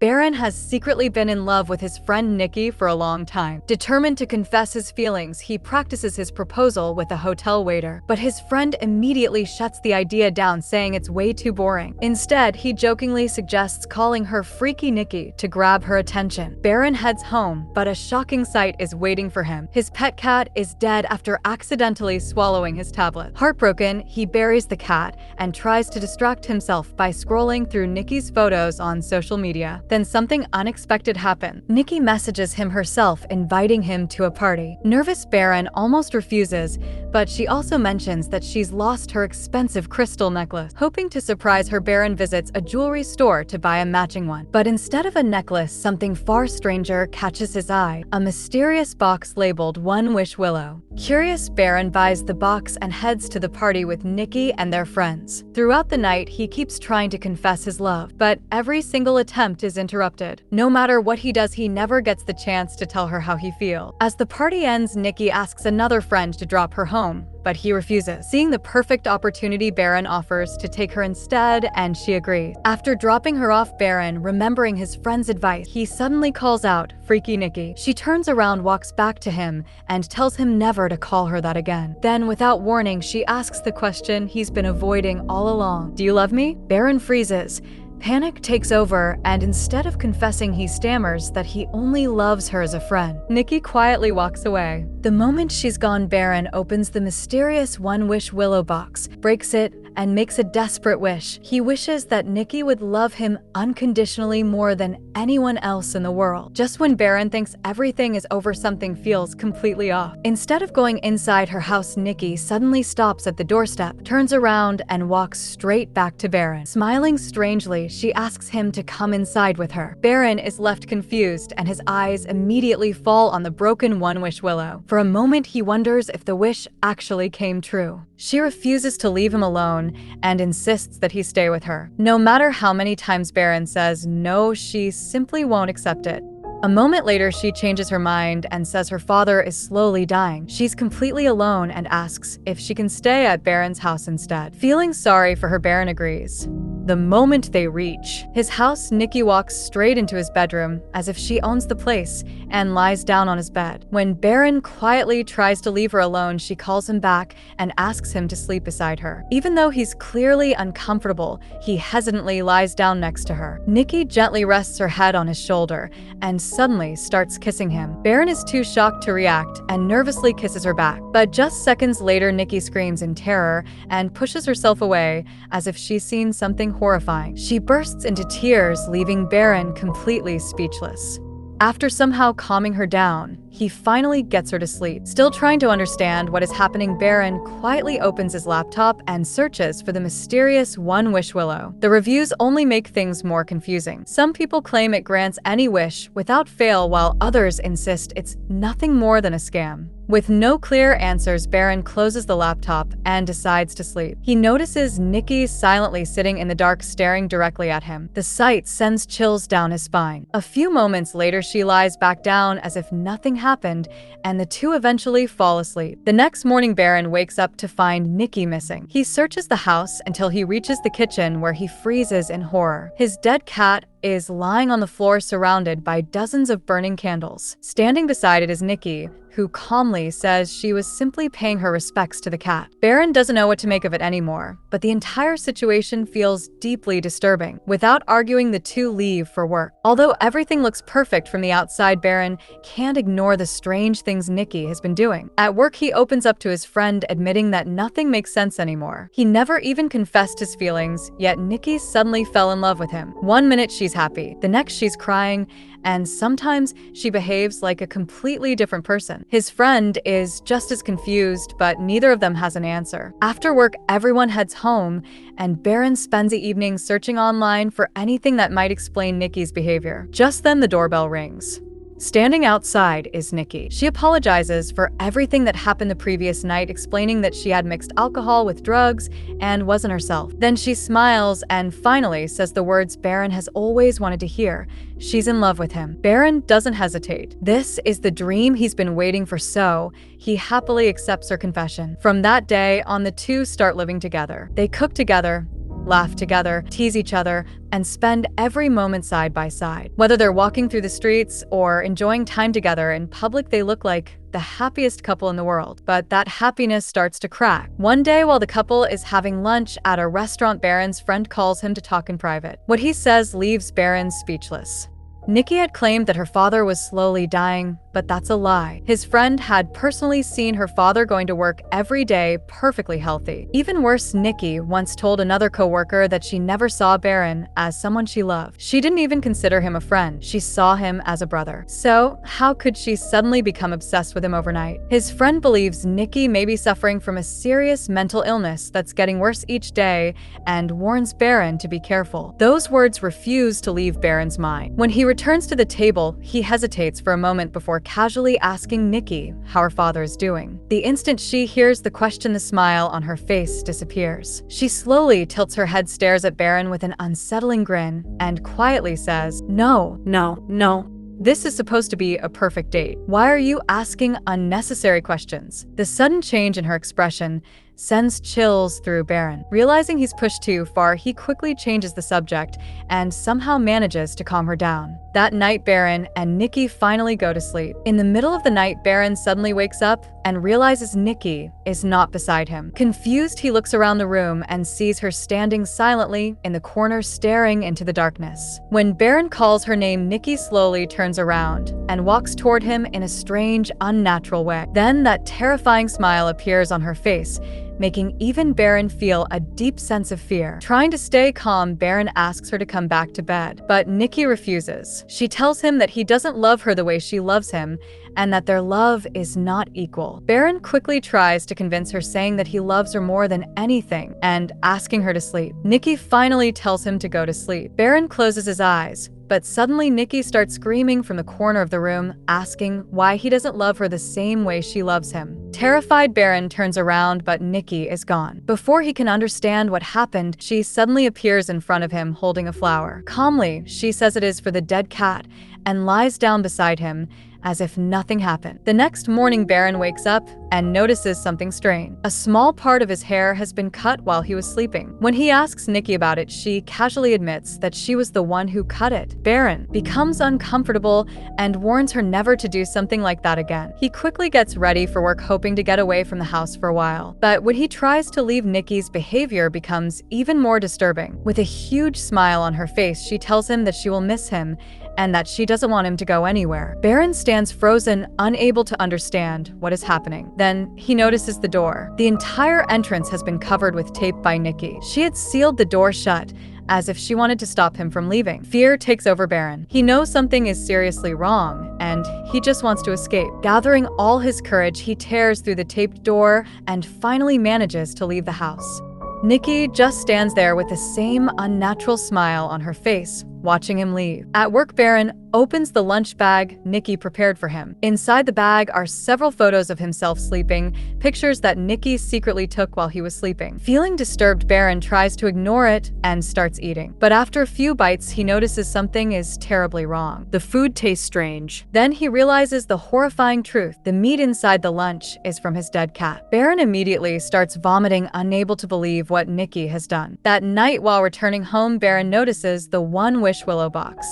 Baron has secretly been in love with his friend Nikki for a long time. Determined to confess his feelings, he practices his proposal with a hotel waiter. But his friend immediately shuts the idea down, saying it's way too boring. Instead, he jokingly suggests calling her Freaky Nikki to grab her attention. Baron heads home, but a shocking sight is waiting for him. His pet cat is dead after accidentally swallowing his tablet. Heartbroken, he buries the cat and tries to distract himself by scrolling through Nikki's photos on social media. Then something unexpected happens. Nikki messages him herself, inviting him to a party. Nervous Baron almost refuses, but she also mentions that she's lost her expensive crystal necklace. Hoping to surprise her, Baron visits a jewelry store to buy a matching one. But instead of a necklace, something far stranger catches his eye, a mysterious box labeled One Wish Willow. Curious, Baron buys the box and heads to the party with Nikki and their friends. Throughout the night, he keeps trying to confess his love, but every single attempt is interrupted. No matter what he does, he never gets the chance to tell her how he feels. As the party ends, Nikki asks another friend to drop her home, but he refuses. Seeing the perfect opportunity, Baron offers to take her instead, and she agrees. After dropping her off, Baron, remembering his friend's advice, he suddenly calls out Freaky Nikki. She turns around, walks back to him, and tells him never to call her that again. Then, without warning, she asks the question he's been avoiding all along. Do you love me? Baron freezes. Panic takes over, and instead of confessing, he stammers that he only loves her as a friend. Nikki quietly walks away. The moment she's gone, Baron opens the mysterious One Wish Willow box, breaks it, and makes a desperate wish. He wishes that Nikki would love him unconditionally more than anyone else in the world. Just when Baron thinks everything is over, something feels completely off. Instead of going inside her house, Nikki suddenly stops at the doorstep, turns around, and walks straight back to Baron. Smiling strangely, she asks him to come inside with her. Baron is left confused, and his eyes immediately fall on the broken One Wish Willow. For a moment, he wonders if the wish actually came true. She refuses to leave him alone and insists that he stay with her. No matter how many times Baron says no, she simply won't accept it. A moment later, she changes her mind and says her father is slowly dying. She's completely alone and asks if she can stay at Baron's house instead. Feeling sorry for her, Baron agrees. The moment they reach his house, Nikki walks straight into his bedroom as if she owns the place and lies down on his bed. When Baron quietly tries to leave her alone, she calls him back and asks him to sleep beside her. Even though he's clearly uncomfortable, he hesitantly lies down next to her. Nikki gently rests her head on his shoulder and suddenly starts kissing him. Baron is too shocked to react and nervously kisses her back. But just seconds later, Nikki screams in terror and pushes herself away as if she's seen something horrifying. She bursts into tears, leaving Baron completely speechless. After somehow calming her down, he finally gets her to sleep. Still trying to understand what is happening, Baron quietly opens his laptop and searches for the mysterious One Wish Willow. The reviews only make things more confusing. Some people claim it grants any wish without fail, while others insist it's nothing more than a scam. With no clear answers, Baron closes the laptop and decides to sleep. He notices Nikki silently sitting in the dark, staring directly at him. The sight sends chills down his spine. A few moments later, she lies back down as if nothing happened, and the two eventually fall asleep. The next morning, Baron wakes up to find Nikki missing. He searches the house until he reaches the kitchen, where he freezes in horror. His dead cat is lying on the floor, surrounded by dozens of burning candles. Standing beside it is Nikki, who calmly says she was simply paying her respects to the cat. Baron doesn't know what to make of it anymore, but the entire situation feels deeply disturbing. Without arguing, the two leave for work. Although everything looks perfect from the outside, Baron can't ignore the strange things Nikki has been doing. At work, he opens up to his friend, admitting that nothing makes sense anymore. He never even confessed his feelings, yet Nikki suddenly fell in love with him. One minute she's happy, the next she's crying, and sometimes she behaves like a completely different person. His friend is just as confused, but neither of them has an answer. After work, everyone heads home, and Baron spends the evening searching online for anything that might explain Nikki's behavior. Just then, the doorbell rings. Standing outside is Nikki. She apologizes for everything that happened the previous night, explaining that she had mixed alcohol with drugs and wasn't herself. Then she smiles and finally says the words Baron has always wanted to hear. She's in love with him. Baron doesn't hesitate. This is the dream he's been waiting for, so he happily accepts her confession. From that day on, the two start living together. They cook together, laugh together, tease each other, and spend every moment side by side. Whether they're walking through the streets or enjoying time together in public, they look like the happiest couple in the world. But that happiness starts to crack. One day, while the couple is having lunch at a restaurant, Baron's friend calls him to talk in private. What he says leaves Baron speechless. Nikki had claimed that her father was slowly dying, but that's a lie. His friend had personally seen her father going to work every day, perfectly healthy. Even worse, Nikki once told another coworker that she never saw Baron as someone she loved. She didn't even consider him a friend. She saw him as a brother. So, how could she suddenly become obsessed with him overnight? His friend believes Nikki may be suffering from a serious mental illness that's getting worse each day and warns Baron to be careful. Those words refuse to leave Baron's mind. When he returns to the table, he hesitates for a moment before casually asking Nikki how her father is doing. The instant she hears the question, the smile on her face disappears. She slowly tilts her head, stares at Baron with an unsettling grin, and quietly says, "No, no, no. This is supposed to be a perfect date. Why are you asking unnecessary questions?" The sudden change in her expression sends chills through Baron. Realizing he's pushed too far, he quickly changes the subject and somehow manages to calm her down. That night, Baron and Nikki finally go to sleep. In the middle of the night, Baron suddenly wakes up and realizes Nikki is not beside him. Confused, he looks around the room and sees her standing silently in the corner, staring into the darkness. When Baron calls her name, Nikki slowly turns around and walks toward him in a strange, unnatural way. Then that terrifying smile appears on her face, making even Baron feel a deep sense of fear. Trying to stay calm, Baron asks her to come back to bed, but Nikki refuses. She tells him that he doesn't love her the way she loves him, and that their love is not equal. Baron quickly tries to convince her, saying that he loves her more than anything, and asking her to sleep. Nikki finally tells him to go to sleep. Baron closes his eyes, but suddenly Nikki starts screaming from the corner of the room, asking why he doesn't love her the same way she loves him. Terrified, Baron turns around, but Nikki is gone. Before he can understand what happened, she suddenly appears in front of him holding a flower. Calmly, she says it is for the dead cat and lies down beside him as if nothing happened. The next morning, Baron wakes up and notices something strange. A small part of his hair has been cut while he was sleeping. When he asks Nikki about it, she casually admits that she was the one who cut it. Baron becomes uncomfortable and warns her never to do something like that again. He quickly gets ready for work, hoping to get away from the house for a while. But when he tries to leave, Nikki's behavior becomes even more disturbing. With a huge smile on her face, she tells him that she will miss him and that she doesn't want him to go anywhere. Baron stands frozen, unable to understand what is happening. Then he notices the door. The entire entrance has been covered with tape by Nikki. She had sealed the door shut, as if she wanted to stop him from leaving. Fear takes over Baron. He knows something is seriously wrong, and he just wants to escape. Gathering all his courage, he tears through the taped door and finally manages to leave the house. Nikki just stands there with the same unnatural smile on her face, watching him leave. At work, Baron opens the lunch bag Nikki prepared for him. Inside the bag are several photos of himself sleeping, pictures that Nikki secretly took while he was sleeping. Feeling disturbed, Baron tries to ignore it and starts eating. But after a few bites, he notices something is terribly wrong. The food tastes strange. Then he realizes the horrifying truth. The meat inside the lunch is from his dead cat. Baron immediately starts vomiting, unable to believe what Nikki has done. That night, while returning home, Baron notices the One Wish willow box.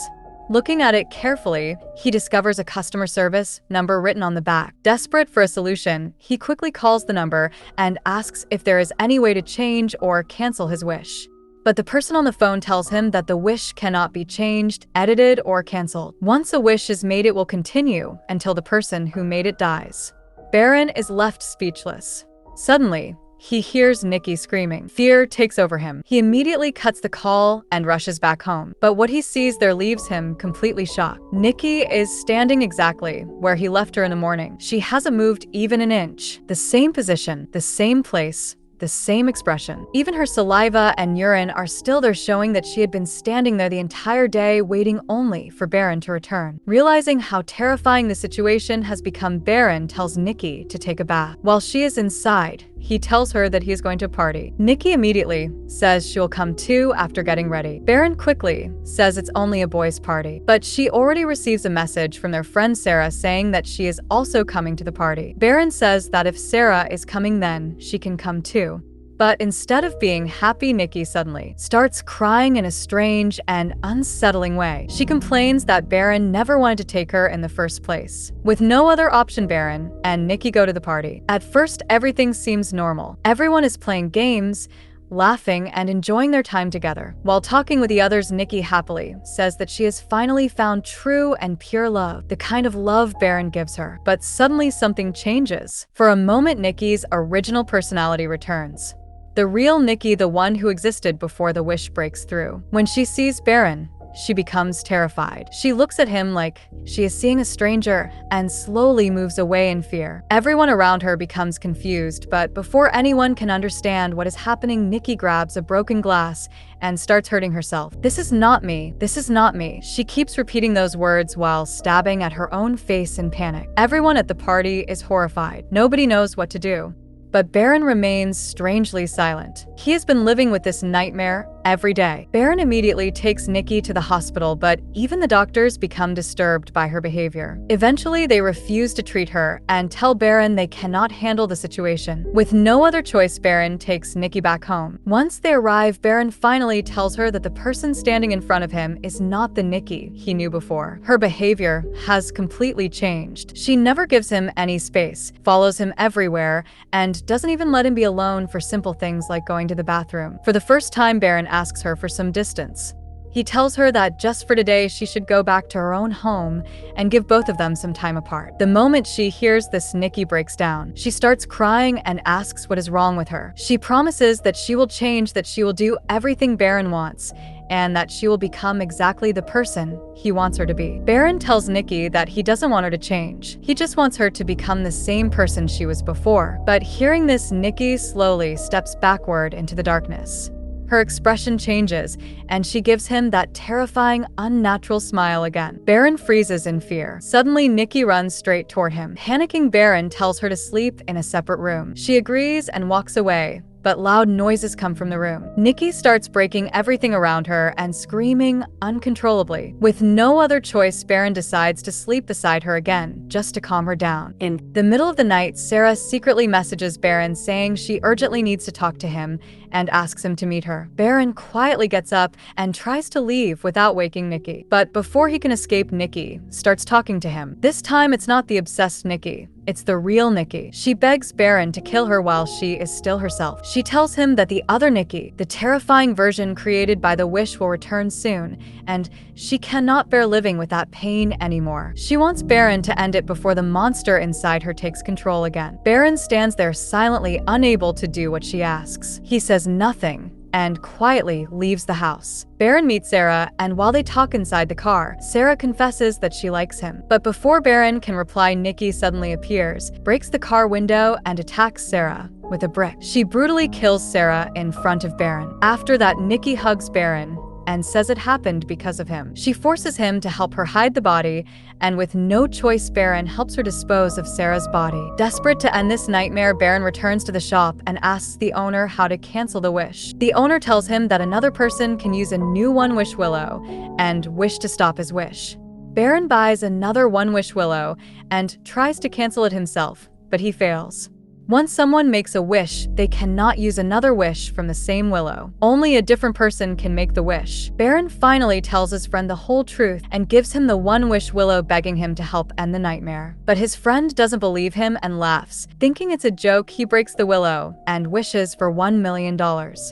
Looking at it carefully, he discovers a customer service number written on the back. Desperate for a solution, he quickly calls the number and asks if there is any way to change or cancel his wish. But the person on the phone tells him that the wish cannot be changed, edited, or canceled. Once a wish is made, it will continue until the person who made it dies. Baron is left speechless. Suddenly, he hears Nikki screaming. Fear takes over him. He immediately cuts the call and rushes back home. But what he sees there leaves him completely shocked. Nikki is standing exactly where he left her in the morning. She hasn't moved even an inch. The same position, the same place, the same expression. Even her saliva and urine are still there, showing that she had been standing there the entire day, waiting only for Baron to return. Realizing how terrifying the situation has become, Baron tells Nikki to take a bath. While she is inside, he tells her that he is going to party. Nikki immediately says she'll come too after getting ready. Baron quickly says it's only a boys' party, but she already receives a message from their friend Sarah saying that she is also coming to the party. Baron says that if Sarah is coming, then she can come too. But instead of being happy, Nikki suddenly starts crying in a strange and unsettling way. She complains that Baron never wanted to take her in the first place. With no other option, Baron and Nikki go to the party. At first, everything seems normal. Everyone is playing games, laughing and enjoying their time together. While talking with the others, Nikki happily says that she has finally found true and pure love, the kind of love Baron gives her. But suddenly something changes. For a moment, Nikki's original personality returns. The real Nikki, the one who existed before the wish breaks through. When she sees Baron, she becomes terrified. She looks at him like she is seeing a stranger and slowly moves away in fear. Everyone around her becomes confused, but before anyone can understand what is happening, Nikki grabs a broken glass and starts hurting herself. "This is not me. This is not me." She keeps repeating those words while stabbing at her own face in panic. Everyone at the party is horrified. Nobody knows what to do. But Baron remains strangely silent. He has been living with this nightmare every day. Baron immediately takes Nikki to the hospital, but even the doctors become disturbed by her behavior. Eventually, they refuse to treat her and tell Baron they cannot handle the situation. With no other choice, Baron takes Nikki back home. Once they arrive, Baron finally tells her that the person standing in front of him is not the Nikki he knew before. Her behavior has completely changed. She never gives him any space, follows him everywhere, and doesn't even let him be alone for simple things like going to the bathroom. For the first time, Baron asks her for some distance. He tells her that just for today, she should go back to her own home and give both of them some time apart. The moment she hears this, Nikki breaks down. She starts crying and asks what is wrong with her. She promises that she will change, that she will do everything Baron wants, and that she will become exactly the person he wants her to be. Baron tells Nikki that he doesn't want her to change. He just wants her to become the same person she was before. But hearing this, Nikki slowly steps backward into the darkness. Her expression changes, and she gives him that terrifying, unnatural smile again. Baron freezes in fear. Suddenly, Nikki runs straight toward him. Panicking, Baron tells her to sleep in a separate room. She agrees and walks away, but loud noises come from the room. Nikki starts breaking everything around her and screaming uncontrollably. With no other choice, Baron decides to sleep beside her again, just to calm her down. In the middle of the night, Sarah secretly messages Baron saying she urgently needs to talk to him and asks him to meet her. Baron quietly gets up and tries to leave without waking Nikki. But before he can escape, Nikki starts talking to him. This time, it's not the obsessed Nikki. It's the real Nikki. She begs Baron to kill her while she is still herself. She tells him that the other Nikki, the terrifying version created by the wish, will return soon, and she cannot bear living with that pain anymore. She wants Baron to end it before the monster inside her takes control again. Baron stands there silently, unable to do what she asks. He says nothing and quietly leaves the house. Baron meets Sarah, and while they talk inside the car, Sarah confesses that she likes him. But before Baron can reply, Nikki suddenly appears, breaks the car window, and attacks Sarah with a brick. She brutally kills Sarah in front of Baron. After that, Nikki hugs Baron and says it happened because of him. She forces him to help her hide the body, and with no choice, Baron helps her dispose of Sarah's body. Desperate to end this nightmare, Baron returns to the shop and asks the owner how to cancel the wish. The owner tells him that another person can use a new one-wish willow and wish to stop his wish. Baron buys another one-wish willow and tries to cancel it himself, but he fails. Once someone makes a wish, they cannot use another wish from the same willow. Only a different person can make the wish. Baron finally tells his friend the whole truth and gives him the one-wish willow, begging him to help end the nightmare. But his friend doesn't believe him and laughs. Thinking it's a joke, he breaks the willow and wishes for $1 million.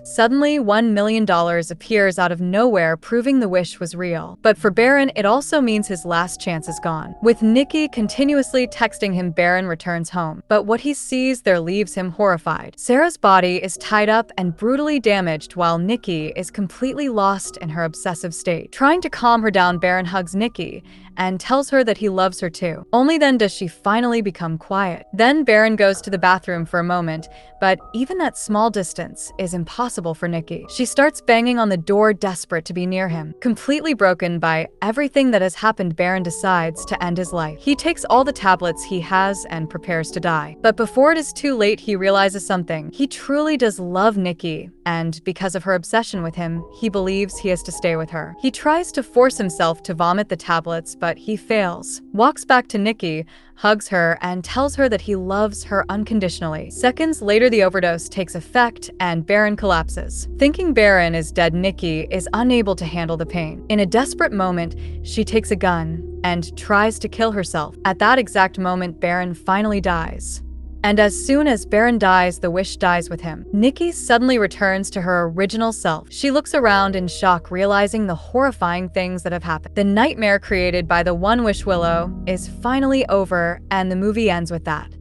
Suddenly, $1 million appears out of nowhere, proving the wish was real. But for Baron, it also means his last chance is gone. With Nikki continuously texting him, Baron returns home. But what he sees there leaves him horrified. Sarah's body is tied up and brutally damaged, while Nikki is completely lost in her obsessive state. Trying to calm her down, Baron hugs Nikki and tells her that he loves her too. Only then does she finally become quiet. Then Baron goes to the bathroom for a moment, but even that small distance is impossible for Nikki. She starts banging on the door, desperate to be near him. Completely broken by everything that has happened, Baron decides to end his life. He takes all the tablets he has and prepares to die. But before it is too late, he realizes something. He truly does love Nikki, and because of her obsession with him, he believes he has to stay with her. He tries to force himself to vomit the tablets, but but he fails. Walks back to Nikki, hugs her, and tells her that he loves her unconditionally. Seconds later, the overdose takes effect and Baron collapses. Thinking Baron is dead, Nikki is unable to handle the pain. In a desperate moment, she takes a gun and tries to kill herself. At that exact moment, Baron finally dies. And as soon as Baron dies, the wish dies with him. Nikki suddenly returns to her original self. She looks around in shock, realizing the horrifying things that have happened. The nightmare created by the One Wish Willow is finally over, and the movie ends with that.